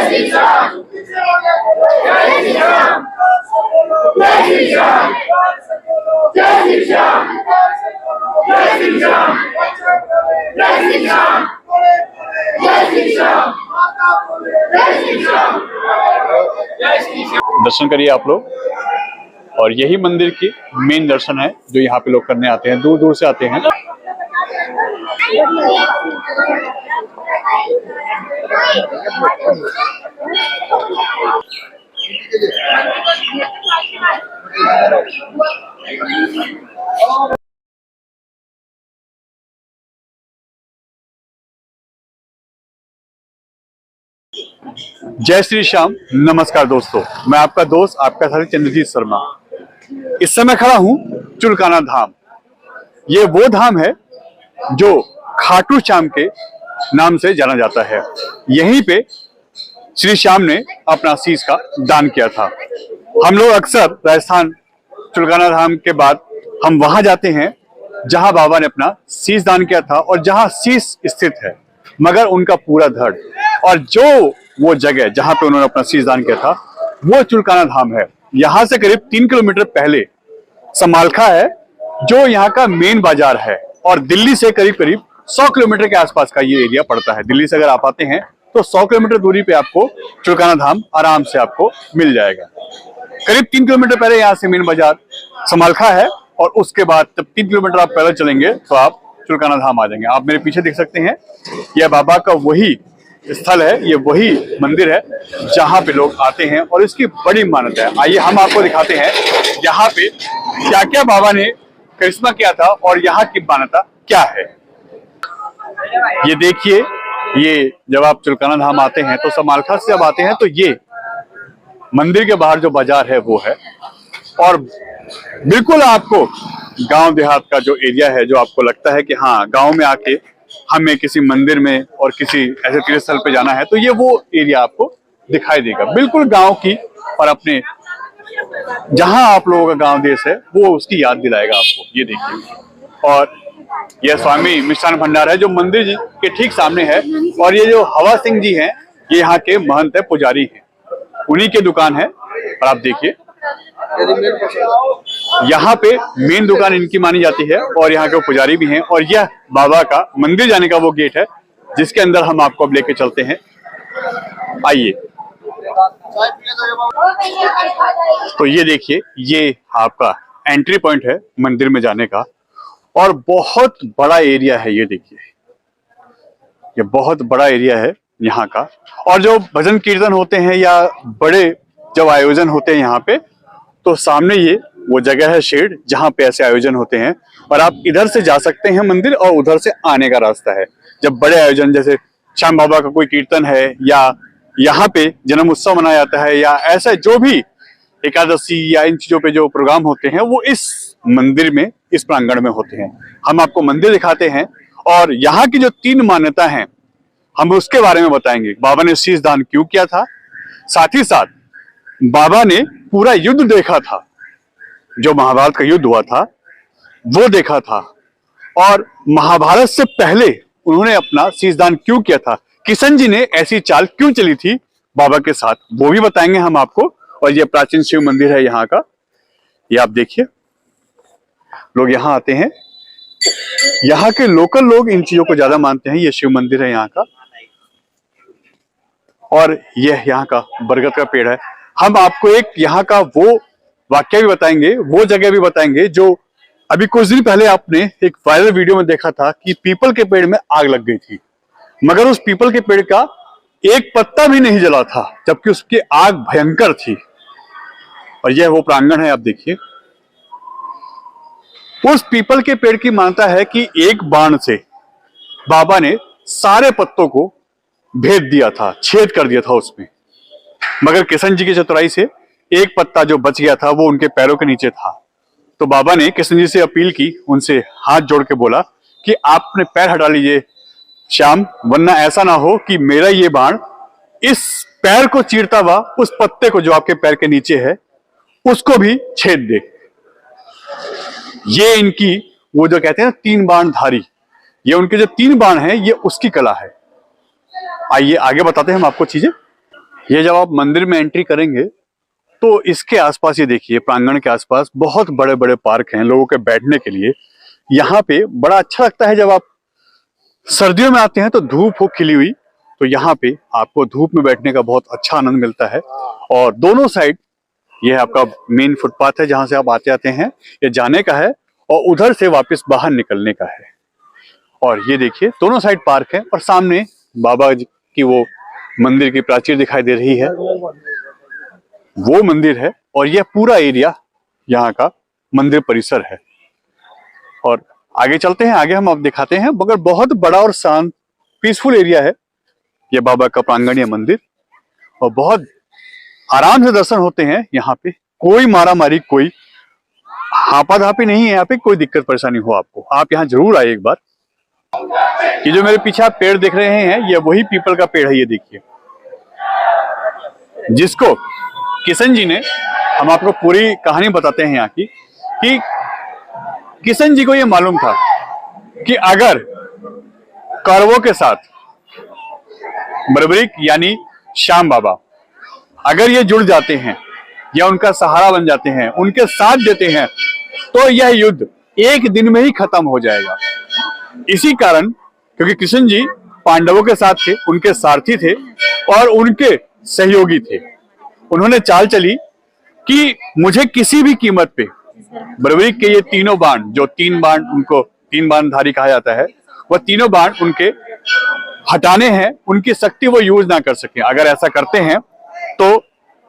श्री राम, जय श्री राम, जय श्री राम, जय श्री राम, जय श्री राम, जय श्री राम, जय श्री राम, जय श्री राम, जय श्री राम। दर्शन करिए आप लोग, और यही मंदिर की मेन दर्शन है जो यहाँ पे लोग करने आते हैं, दूर दूर से आते हैं। जय श्री श्याम, नमस्कार दोस्तों, मैं आपका दोस्त, आपका साथी चंद्रजीत शर्मा। इस समय खड़ा हूं चुलकाना धाम। ये वो धाम है जो खाटू श्याम के नाम से जाना जाता है। यहीं पे श्री श्याम ने अपना शीश का दान किया था। हम लोग अक्सर राजस्थान चुलकाना धाम के बाद हम वहां जाते हैं जहां बाबा ने अपना शीश दान किया था और जहां शीश स्थित है, मगर उनका पूरा धड़ और जो वो जगह जहां पे उन्होंने अपना शीश दान किया था वो चुलकाना धाम है। यहां से करीब 3 किलोमीटर पहले समालखा है जो यहाँ का मेन बाजार है, और दिल्ली से करीब करीब 100 किलोमीटर के आसपास का ये एरिया पड़ता है। दिल्ली से अगर आप आते हैं तो 100 किलोमीटर दूरी पे आपको चुलकाना धाम आराम से आपको मिल जाएगा। करीब 3 किलोमीटर पहले यहाँ से मेन बाजार समालखा है, और उसके बाद जब 3 किलोमीटर आप पैदल चलेंगे तो आप चुलकाना धाम आ जाएंगे। आप मेरे पीछे देख सकते हैं, यह बाबा का वही स्थल है, ये वही मंदिर है जहां पे लोग आते हैं और इसकी बड़ी मान्यता है। आइए हम आपको दिखाते हैं यहाँ पे क्या क्या बाबा ने करिश्मा किया था और यहाँ की मान्यता क्या है। ये देखिए, ये जब आप चुलकाना धाम आते हैं तो समालखा से जब आते हैं तो ये मंदिर के बाहर जो बाजार है वो है, और बिल्कुल आपको गांव देहात का जो एरिया है, जो आपको लगता है कि हाँ गांव में आके हमें किसी मंदिर में और किसी ऐसे तीर्थ स्थल पे जाना है, तो ये वो एरिया आपको दिखाई देगा। बिल्कुल गांव की, और अपने जहां आप लोगों का गांव देश है वो उसकी याद दिलाएगा आपको। ये देखिए, और यह स्वामी मिष्ठान भंडार है जो मंदिर जी के ठीक सामने है, और ये जो हवा सिंह जी हैं ये यहाँ के महंत है, पुजारी हैं, उन्हीं की दुकान है। और आप देखिए यहाँ पे मेन दुकान इनकी मानी जाती है, और यहाँ के पुजारी भी हैं, और यह बाबा का मंदिर जाने का वो गेट है जिसके अंदर हम आपको अब लेके चलते हैं। आइए, तो ये देखिए, ये आपका एंट्री पॉइंट है मंदिर में जाने का, और बहुत बड़ा एरिया है। ये देखिए, ये बहुत बड़ा एरिया है यहाँ का, और जो भजन कीर्तन होते हैं या बड़े जब आयोजन होते हैं यहाँ पे, तो सामने ये वो जगह है शेड जहां पे ऐसे आयोजन होते हैं, और आप इधर से जा सकते हैं मंदिर, और उधर से आने का रास्ता है। जब बड़े आयोजन जैसे श्याम बाबा का कोई कीर्तन है, या यहाँ पे जन्म उत्सव मनाया जाता है, या ऐसा जो भी एकादशी या इन चीजों पे जो प्रोग्राम होते हैं वो इस मंदिर में, इस प्रांगण में होते हैं। हम आपको मंदिर दिखाते हैं, और यहाँ की जो 3 मान्यता है हम उसके बारे में बताएंगे। बाबा ने शीश दान क्यों किया था, साथ ही साथ बाबा ने पूरा युद्ध देखा था, जो महाभारत का युद्ध हुआ था वो देखा था, और महाभारत से पहले उन्होंने अपना शीश दान क्यों किया था, किशन जी ने ऐसी चाल क्यों चली थी बाबा के साथ, वो भी बताएंगे हम आपको। और ये प्राचीन शिव मंदिर है यहाँ का, ये आप देखिए, लोग यहाँ आते हैं, यहाँ के लोकल लोग इन चीजों को ज्यादा मानते हैं। ये शिव मंदिर है यहाँ का, और यह यहाँ का बरगद का पेड़ है। हम आपको एक यहाँ का वो वाक्य भी बताएंगे, वो जगह भी बताएंगे जो अभी कुछ दिन पहले आपने एक वायरल वीडियो में देखा था कि पीपल के पेड़ में आग लग गई थी, मगर उस पीपल के पेड़ का एक पत्ता भी नहीं जला था, जबकि उसकी आग भयंकर थी। और यह वो प्रांगण है, आप देखिए। उस पीपल के पेड़ की मान्यता है कि एक बाण से बाबा ने सारे पत्तों को भेद दिया था, छेद कर दिया था उसमें, मगर किशन जी की चतुराई से एक पत्ता जो बच गया था वो उनके पैरों के नीचे था। तो बाबा ने किशन जी से अपील की, उनसे हाथ जोड़ के बोला कि आप अपने पैर हटा लीजिए श्याम, वरना ऐसा ना हो कि मेरा ये बाण इस पैर को चीरता हुआ उस पत्ते को जो आपके पैर के नीचे है उसको भी छेद दे। ये इनकी वो जो कहते हैं ना 3 बाण धारी, ये उनके जो 3 बाण हैं ये उसकी कला है। आइए आगे बताते हैं हम आपको चीजें। ये जब आप मंदिर में एंट्री करेंगे तो इसके आसपास ये देखिए, प्रांगण के आसपास बहुत बड़े बड़े पार्क हैं लोगों के बैठने के लिए। यहाँ पे बड़ा अच्छा लगता है। जब आप सर्दियों में आते हैं तो धूप हो खिली हुई, तो यहाँ पे आपको धूप में बैठने का बहुत अच्छा आनंद मिलता है। और दोनों साइड ये आपका मेन फुटपाथ है जहां से आप आते आते हैं, ये जाने का है और उधर से वापस बाहर निकलने का है। और ये देखिए दोनों साइड पार्क है और सामने बाबा जी की वो मंदिर की प्राचीर दिखाई दे रही है, वो मंदिर है। और यह पूरा एरिया यहाँ का मंदिर परिसर है। और आगे चलते हैं, आगे हम अब दिखाते हैं, मगर बहुत बड़ा और शांत पीसफुल एरिया है ये बाबा का प्रांगणीय मंदिर। और बहुत आराम से दर्शन होते हैं यहाँ पे। कोई मारा मारी, कोई हापाधापी नहीं है यहाँ पे। कोई दिक्कत परेशानी हो आपको, आप यहाँ जरूर आए एक बार। ये जो मेरे पीछे आप पेड़ देख रहे हैं, ये वही पीपल का पेड़ है। ये देखिए, जिसको किशन जी ने, हम आपको पूरी कहानी बताते हैं यहाँ की, कि किशन जी को ये मालूम था कि अगर कौरवों के साथ बर्बरीक यानी श्याम बाबा अगर ये जुड़ जाते हैं या उनका सहारा बन जाते हैं, उनके साथ देते हैं, तो यह युद्ध एक दिन में ही खत्म हो जाएगा। इसी कारण, क्योंकि कृष्ण जी पांडवों के साथ थे, उनके सारथी थे और उनके सहयोगी थे, उन्होंने चाल चली कि मुझे किसी भी कीमत पे बर्बरीक के ये तीनों बाण, जो तीन बाण, उनको तीन बाणधारी कहा जाता है, वह तीनों बाण उनके हटाने हैं, उनकी शक्ति वो यूज ना कर सके। अगर ऐसा करते हैं तो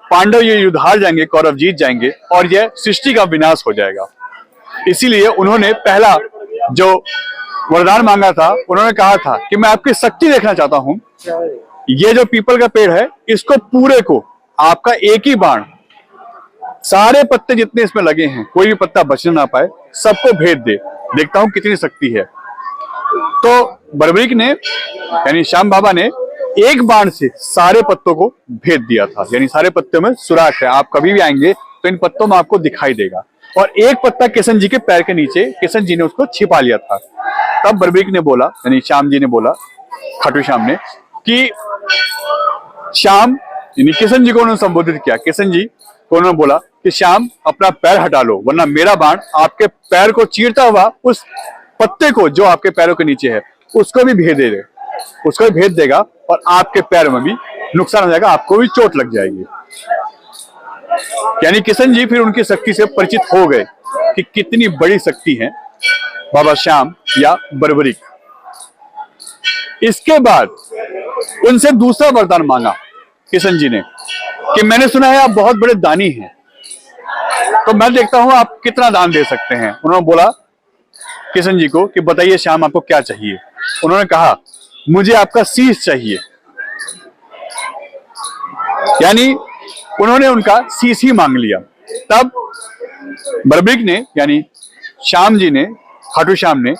पांडव ये युद्ध हार जाएंगे, कौरव जीत जाएंगे और यह सृष्टि का विनाश हो जाएगा। इसीलिए उन्होंने पहला जो वरदान मांगा था, उन्होंने कहा था कि मैं आपकी शक्ति देखना चाहता हूं। ये जो पीपल का पेड़ है, इसको पूरे को आपका एक ही बाण, सारे पत्ते जितने इसमें लगे हैं, कोई भी पत्ता बचने ना पाए, सबको भेद दे, देखता हूं कितनी शक्ति है। तो बर्बरीक ने, यानी श्याम बाबा ने, एक बाण से सारे पत्तों को भेद दिया था। यानी सारे पत्तों में सुराख है, आप कभी भी आएंगे तो इन पत्तों में आपको दिखाई देगा। और एक पत्ता किशन जी के पैर के नीचे, किशन जी ने उसको छिपा लिया था। तब बर्बरीक ने बोला, यानी श्याम जी ने बोला, खाटू श्याम ने, कि श्याम, यानी किशन जी को उन्होंने संबोधित किया। किशन जी को उन्होंने बोला कि श्याम अपना पैर हटा लो, वरना मेरा बाण आपके पैर को चीरता हुआ उस पत्ते को जो आपके पैरों के नीचे है उसको भी भेद दे, उसको भी भेद देगा और आपके पैर में भी नुकसान हो जाएगा, आपको भी चोट लग जाएगी। यानी किशन जी फिर उनकी शक्ति से परिचित हो गए कि कितनी बड़ी शक्ति है बाबा श्याम या बर्बरीक। इसके बाद उनसे दूसरा वरदान मांगा किशन जी ने कि मैंने सुना है आप बहुत बड़े दानी हैं, तो मैं देखता हूं आप कितना दान दे सकते हैं। उन्होंने बोला किशन जी को कि बताइए श्याम आपको क्या चाहिए। उन्होंने कहा मुझे आपका शीश चाहिए। यानी उन्होंने उनका शीश ही मांग लिया। तब बर्बरीक ने, यानी श्याम जी ने, खाटू श्याम ने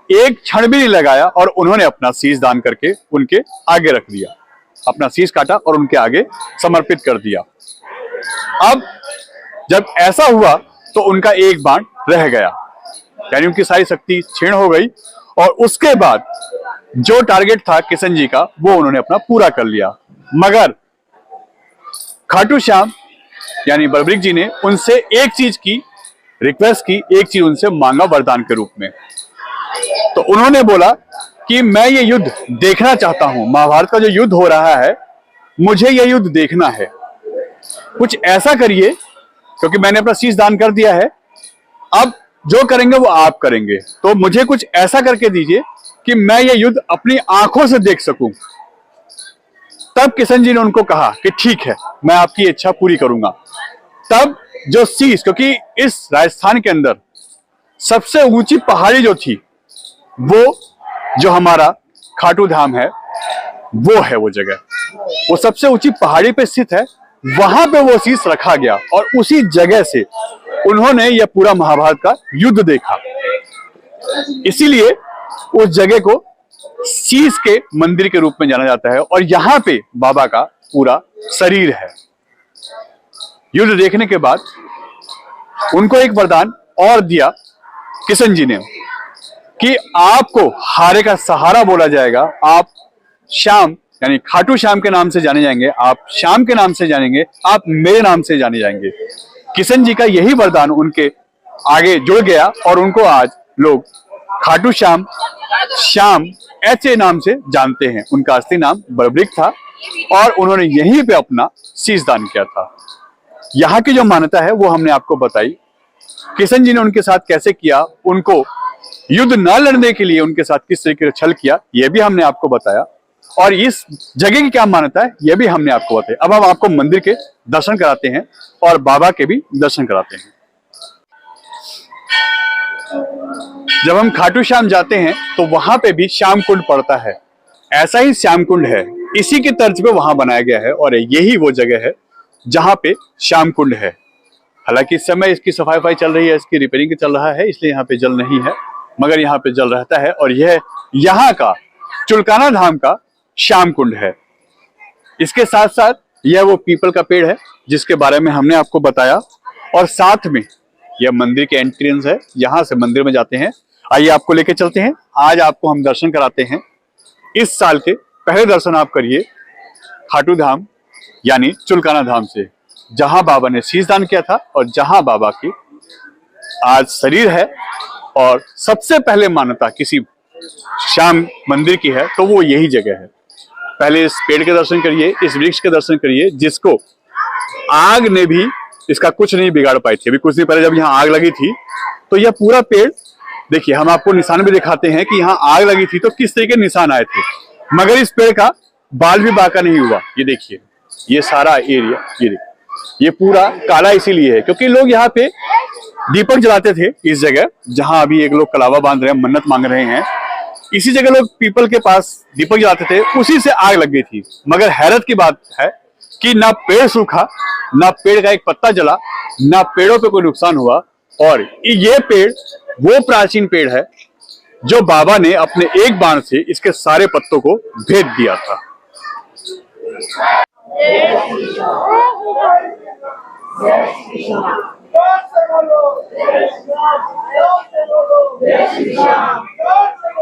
एक क्षण भी नहीं लगाया और उन्होंने अपना शीश दान करके उनके आगे रख दिया, अपना शीश काटा और उनके आगे समर्पित कर दिया। अब जब ऐसा हुआ तो उनका एक बाण रह गया, यानी उनकी सारी शक्ति क्षीण हो गई। और उसके बाद जो टारगेट था किशन जी का, वो उन्होंने अपना पूरा कर लिया। मगर खाटू श्याम यानी बर्बरीक जी ने उनसे एक चीज की रिक्वेस्ट की, एक चीज उनसे मांगा वरदान के रूप में। तो उन्होंने बोला कि मैं ये युद्ध देखना चाहता हूं, महाभारत का जो युद्ध हो रहा है, मुझे ये युद्ध देखना है। कुछ ऐसा करिए, क्योंकि मैंने अपना शीश दान कर दिया है, अब जो करेंगे वो आप करेंगे, तो मुझे कुछ ऐसा करके दीजिए कि मैं ये युद्ध अपनी आंखों से देख सकूं। तब किशन जी ने उनको कहा कि ठीक है, मैं आपकी इच्छा पूरी करूंगा। तब जो शीश, क्योंकि इस राजस्थान के अंदर सबसे ऊंची पहाड़ी जो थी, वो जो हमारा खाटू धाम है, वो है वो जगह, वो सबसे ऊंची पहाड़ी पे स्थित है। वहां पे वो शीश रखा गया और उसी जगह से उन्होंने यह पूरा महाभारत का युद्ध देखा। इसीलिए उस जगह को शीश के मंदिर के रूप में जाना जाता है और यहां पे बाबा का पूरा शरीर है। युद्ध देखने के बाद उनको एक वरदान और दिया किशन जी ने कि आपको हारे का सहारा बोला जाएगा, आप श्याम यानी खाटू श्याम के नाम से जाने जाएंगे, आप श्याम के नाम से जानेंगे, आप मेरे नाम से जाने जाएंगे। किशन जी का यही वरदान उनके आगे जुड़ गया और उनको आज लोग खाटू श्याम, श्याम ऐसे नाम से जानते हैं। उनका असली नाम बड़ब्रिक था और उन्होंने यहीं पे अपना शीश दान किया था। यहाँ की जो मान्यता है वो हमने आपको बताई। किशन जी ने उनके साथ कैसे किया, उनको युद्ध न लड़ने के लिए उनके साथ किस तरीके से छल किया, यह भी हमने आपको बताया। और इस जगह की क्या मान्यता है यह भी हमने आपको बताया। अब हम आपको मंदिर के दर्शन कराते हैं और बाबा के भी दर्शन कराते हैं। जब हम खाटू श्याम जाते हैं तो वहां पे भी श्याम कुंड पड़ता है। ऐसा ही श्याम कुंड है, इसी की तर्ज पे वहां बनाया गया है और यही वो जगह है जहां पे श्याम कुंड है। हालांकि इस समय इसकी सफाई चल रही है, इसकी रिपेयरिंग चल रहा है, इसलिए यहाँ पे जल नहीं है, मगर यहाँ पे जल रहता है। और यह यहाँ का चुलकाना धाम का श्याम कुंड है। इसके साथ साथ यह वो पीपल का पेड़ है जिसके बारे में हमने आपको बताया। और साथ में यह मंदिर के एंट्रेंस है, यहाँ से मंदिर में जाते हैं। आइए आपको लेके चलते हैं, आज आपको हम दर्शन कराते हैं। इस साल के पहले दर्शन आप करिए खाटू धाम यानी चुलकाना धाम से, जहां बाबा ने शीश दान किया था और जहां बाबा की आज शरीर है। और सबसे पहले मान्यता किसी श्याम मंदिर की है तो वो यही जगह है। पहले इस पेड़ के दर्शन करिए, इस वृक्ष के दर्शन करिए जिसको आग ने भी इसका कुछ नहीं बिगाड़ पाई थी। अभी कुछ दिन पहले जब यहाँ आग लगी थी तो यह पूरा पेड़ देखिए, हम आपको निशान भी दिखाते हैं कि यहाँ आग लगी थी तो किस तरीके निशान आए थे, मगर इस पेड़ का बाल भी बाका नहीं हुआ। ये देखिए, ये सारा एरिया, ये देखिए, ये पूरा काला इसीलिए है क्योंकि लोग यहाँ पे दीपक जलाते थे। इस जगह जहां अभी एक लोग कलावा बांध रहे हैं, मन्नत मांग रहे हैं, इसी जगह लोग पीपल के पास दीपक जलाते थे, उसी से आग लग गई थी। मगर हैरत की बात है कि ना पेड़ सूखा, ना पेड़ का एक पत्ता जला, ना पेड़ों पे कोई नुकसान हुआ। और ये पेड़ वो प्राचीन पेड़ है जो बाबा ने अपने एक बाण से इसके सारे पत्तों को भेद दिया था।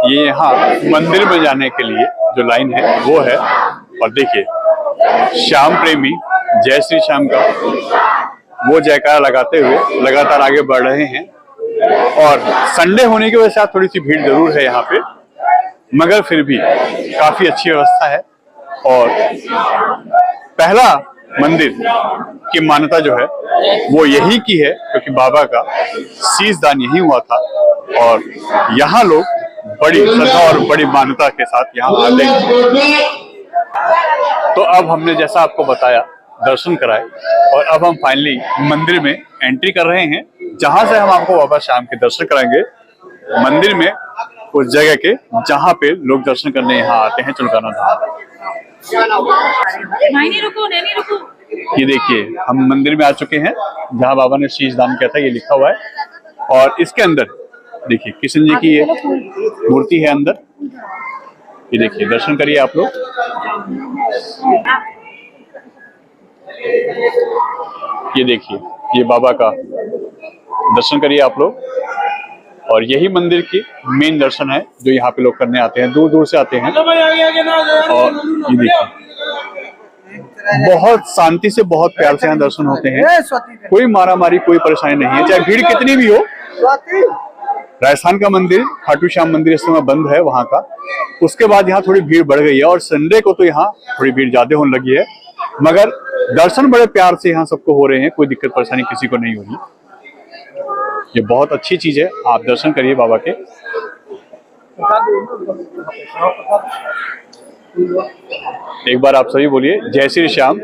ये यहाँ मंदिर में जाने के लिए जो लाइन है वो है। और देखिए, श्याम प्रेमी जय श्री श्याम का वो जयकारा लगाते हुए लगातार आगे बढ़ रहे हैं। और संडे होने की वजह से थोड़ी सी भीड़ जरूर है यहाँ पे, मगर फिर भी काफी अच्छी व्यवस्था है। और पहला मंदिर की मान्यता जो है वो यही की है क्योंकि बाबा का शीश दान यही हुआ था और यहाँ लोग बड़ी श्रद्धा और बड़ी मान्यता के साथ यहाँ आते हैं। तो अब हमने जैसा आपको बताया दर्शन कराए और अब हम फाइनली मंदिर में एंट्री कर रहे हैं, जहां से हम आपको बाबा श्याम के दर्शन कराएंगे मंदिर में, उस जगह के जहां पे लोग दर्शन करने यहाँ आते हैं, चुलकाना धाम। ये देखिए, हम मंदिर में आ चुके हैं जहां बाबा ने शीश दान किया था, ये लिखा हुआ है। और इसके अंदर देखिए किशन जी की ये मूर्ति है अंदर, ये देखिए, दर्शन करिए आप लोग। ये देखिए, ये बाबा का दर्शन करिए आप लोग। और यही मंदिर की मेन दर्शन है जो यहाँ पे लोग करने आते हैं, दूर दूर से आते हैं। और ये देखिए, बहुत शांति से, बहुत प्यार से यहाँ दर्शन होते हैं। कोई मारा मारी, कोई परेशानी नहीं है, चाहे भीड़ कितनी भी हो। राजस्थान का मंदिर खाटू श्याम मंदिर इस समय बंद है वहां का, उसके बाद यहाँ थोड़ी भीड़ बढ़ गई है और संडे को तो यहाँ थोड़ी भीड़ ज्यादा होने लगी है, मगर दर्शन बड़े प्यार से यहाँ सबको हो रहे हैं, कोई दिक्कत परेशानी किसी को नहीं हो रही। ये बहुत अच्छी चीज है, आप दर्शन करिए बाबा के। एक बार आप सभी बोलिए जय श्री श्याम।